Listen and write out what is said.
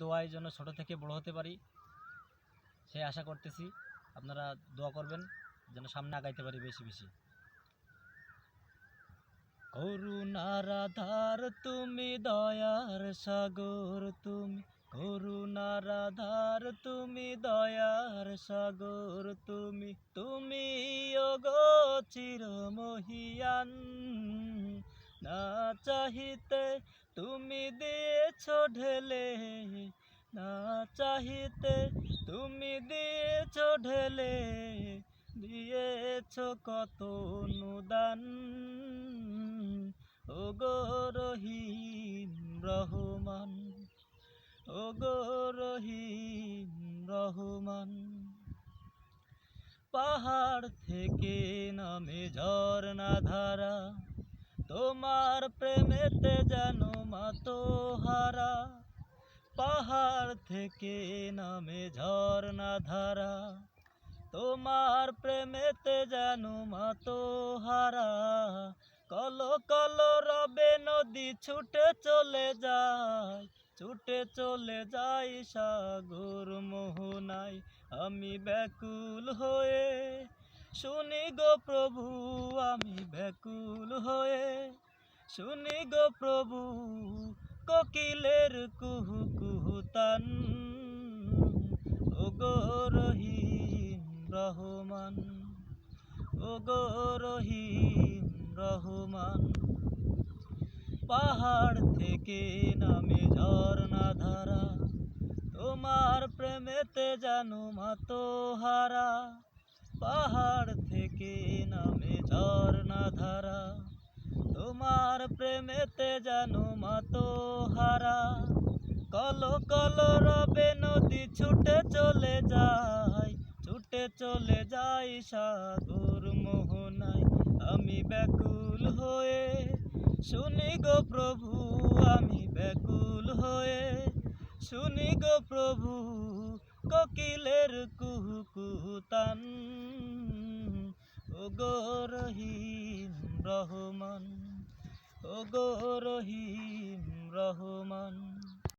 দোয়ায় যেন ছোট থেকে বড় হতে পারি সেই আশা করতেছি। আপনারা দোয়া করবেন যেন সামনে আগাইতে পারি বেশি বেশি। করুণার আধার তুমি, দয়ার সাগর তুমি, করুণার আধার তুমি, দয়ার সাগর তুমি, তুমি ওগো চিরমহিয়ান। না চাহিতে তুমি দিয়েছ ঢেলে, না চাহিতে তুমি দিয়েছ ঢেলে, দিয়েছ কত অনুদান। ওগো রহিম রহমান, ওগো রহিম রহমান। পাহাড় থেকে নামে ঝরনা ধারা, তোমার প্রেমেতে যেন মাতোহারা। পাহাড় থেকে নামে ঝরনা ধারা, তোমার প্রেমেতে যেন মাতোহারা। কলো কলো রবে নদী ছুটে চলে যায়, ছুটে চলে যাই সাগর মোহনায়। আমি ব্যাকুল হয়ে শুনি গো প্রভু, আমি ব্যাকুল হয়ে শুনি গো প্রভু, কোকিলের কুহু কুহু তান। ওগো রহিম রহমান, ওগো রহিম রহমান। পাহাড় থেকে নামে ঝরনা ধারা, তোমার প্রেমেতে যেন মাতোহারা। পাহাড় থেকে নামে ঝরনা ধারা, তোমার প্রেমেতে যেন মাতোহারা। কলো কলো রবে নদী ছুটে চলে যায়, ছুটে চলে যাই সাগর মোহনায়। আমি ব্যাকুল হয়ে শুনি গো প্রভু, আমি ব্যাকুল হয়ে শুনি গো প্রভু, কোকিলের কুহু কুহু তান। ওগো রহিম রহমান, ওগো রহিম রহমান।